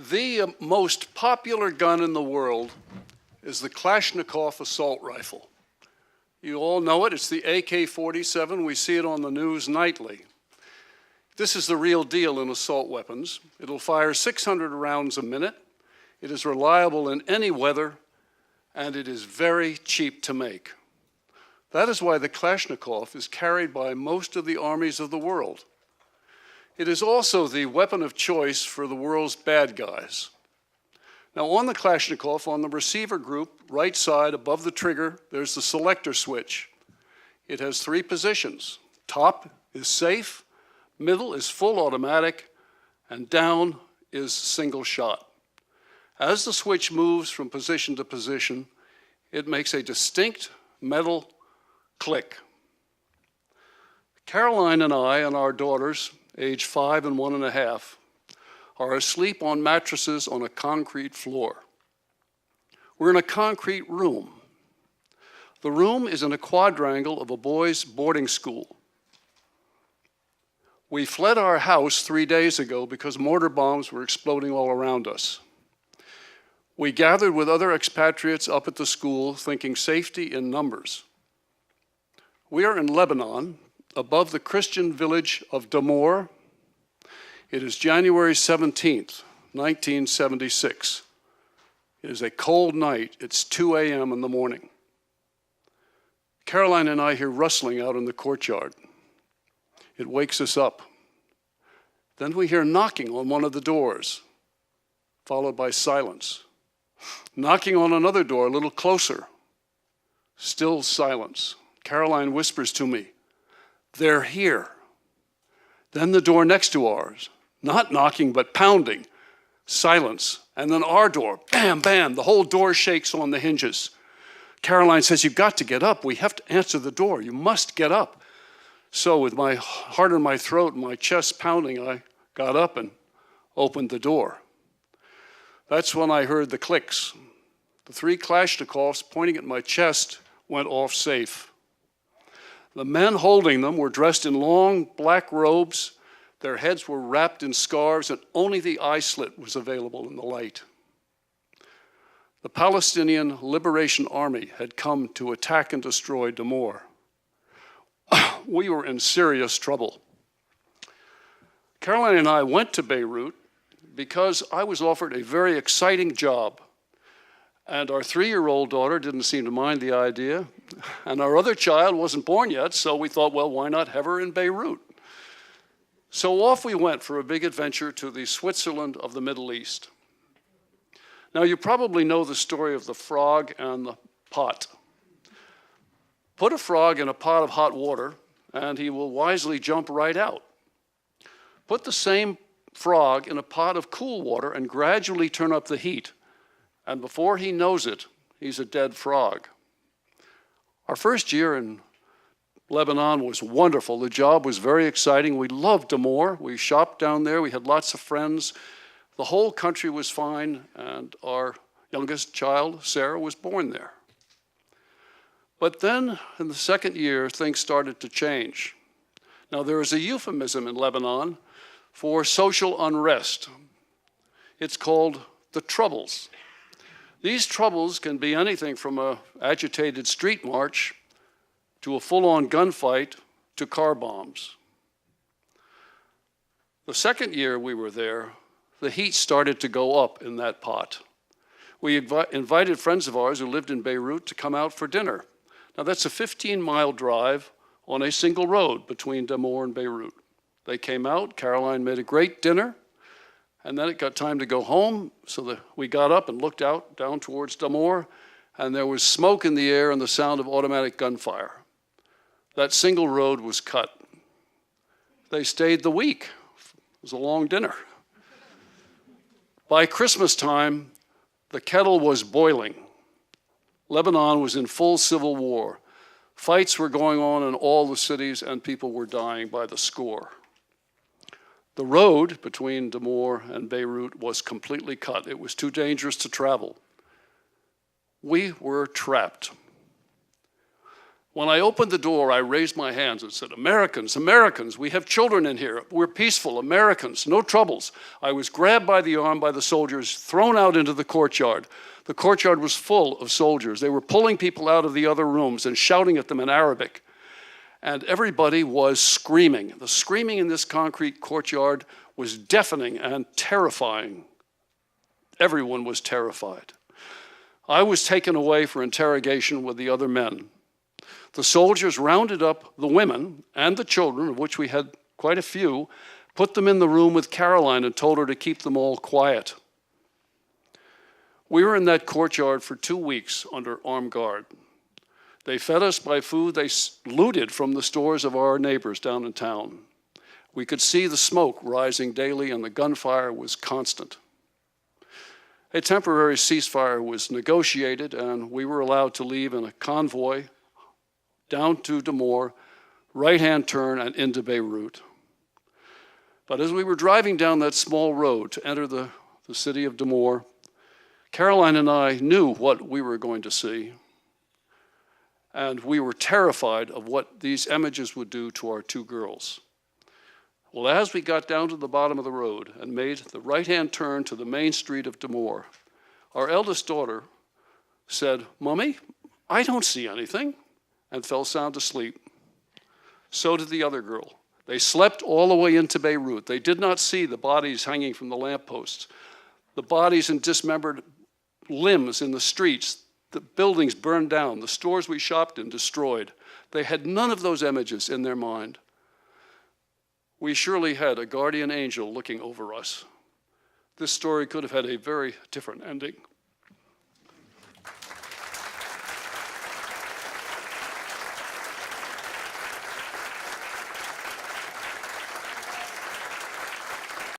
The most popular gun in the world is the Kalashnikov assault rifle. You all know it. It's the AK-47. We see it on the news nightly. This is the real deal in assault weapons. It'll fire 600 rounds a minute. It is reliable in any weather, and it is very cheap to make. That is why the Kalashnikov is carried by most of the armies of the world. It is also the weapon of choice for the world's bad guys. Now on the Kalashnikov, on the receiver group, right side above the trigger, there's the selector switch. It has 3 positions. Top is safe, middle is full automatic, and down is single shot. As the switch moves from position to position, it makes a distinct metal click. Caroline and I and our daughters, age 5 and 1.5, are asleep on mattresses on a concrete floor. We're in a concrete room. The room is in a quadrangle of a boys' boarding school. We fled our house 3 days ago because mortar bombs were exploding all around us. We gathered with other expatriates up at the school, thinking safety in numbers. We are in Lebanon, above the Christian village of Damour. It is January 17th, 1976. It is a cold night. It's 2 a.m. in the morning. Caroline and I hear rustling out in the courtyard. It wakes us up. Then we hear knocking on one of the doors, followed by silence. Knocking on another door a little closer. Still silence. Caroline whispers to me, "They're here." Then the door next to ours, not knocking, but pounding. Silence. And then our door, bam, bam, the whole door shakes on the hinges. Caroline says, "You've got to get up. We have to answer the door. You must get up." So with my heart in my throat and my chest pounding, I got up and opened the door. That's when I heard the clicks. The 3 Kalashnikovs pointing at my chest went off safe. The men holding them were dressed in long black robes. Their heads were wrapped in scarves, and only the eye slit was available in the light. The Palestinian Liberation Army had come to attack and destroy Damour. We were in serious trouble. Caroline and I went to Beirut because I was offered a very exciting job. And our 3-year-old daughter didn't seem to mind the idea. And our other child wasn't born yet, so we thought, well, why not have her in Beirut? So off we went for a big adventure to the Switzerland of the Middle East. Now, you probably know the story of the frog and the pot. Put a frog in a pot of hot water, and he will wisely jump right out. Put the same frog in a pot of cool water and gradually turn up the heat. And before he knows it, he's a dead frog. Our first year in Lebanon was wonderful. The job was very exciting. We loved Damour. We shopped down there. We had lots of friends. The whole country was fine, and our youngest child, Sarah, was born there. But then, in the second year, things started to change. Now, there is a euphemism in Lebanon for social unrest. It's called the Troubles. These troubles can be anything from an agitated street march to a full-on gunfight to car bombs. The second year we were there, the heat started to go up in that pot. We invited friends of ours who lived in Beirut to come out for dinner. Now that's a 15-mile drive on a single road between Damour and Beirut. They came out, Caroline made a great dinner, and then it got time to go home, so that we got up and looked out down towards Damour, and there was smoke in the air and the sound of automatic gunfire. That single road was cut. They stayed the week. It was a long dinner. By Christmas time, the kettle was boiling. Lebanon was in full civil war. Fights were going on in all the cities, and people were dying by the score. The road between Damour and Beirut was completely cut. It was too dangerous to travel. We were trapped. When I opened the door, I raised my hands and said, "Americans, Americans, we have children in here. We're peaceful, Americans, no troubles." I was grabbed by the arm by the soldiers, thrown out into the courtyard. The courtyard was full of soldiers. They were pulling people out of the other rooms and shouting at them in Arabic. And everybody was screaming. The screaming in this concrete courtyard was deafening and terrifying. Everyone was terrified. I was taken away for interrogation with the other men. The soldiers rounded up the women and the children, of which we had quite a few, put them in the room with Caroline and told her to keep them all quiet. We were in that courtyard for 2 weeks under armed guard. They fed us by food they looted from the stores of our neighbors down in town. We could see the smoke rising daily and the gunfire was constant. A temporary ceasefire was negotiated and we were allowed to leave in a convoy down to Damore, right-hand turn and into Beirut. But as we were driving down that small road to enter the city of Damore, Caroline and I knew what we were going to see, and we were terrified of what these images would do to our 2 girls. Well, as we got down to the bottom of the road and made the right-hand turn to the main street of Damore, our eldest daughter said, "Mommy, I don't see anything," and fell sound asleep. So did the other girl. They slept all the way into Beirut. They did not see the bodies hanging from the lampposts, the bodies and dismembered limbs in the streets, the buildings burned down, the stores we shopped in destroyed. They had none of those images in their mind. We surely had a guardian angel looking over us. This story could have had a very different ending.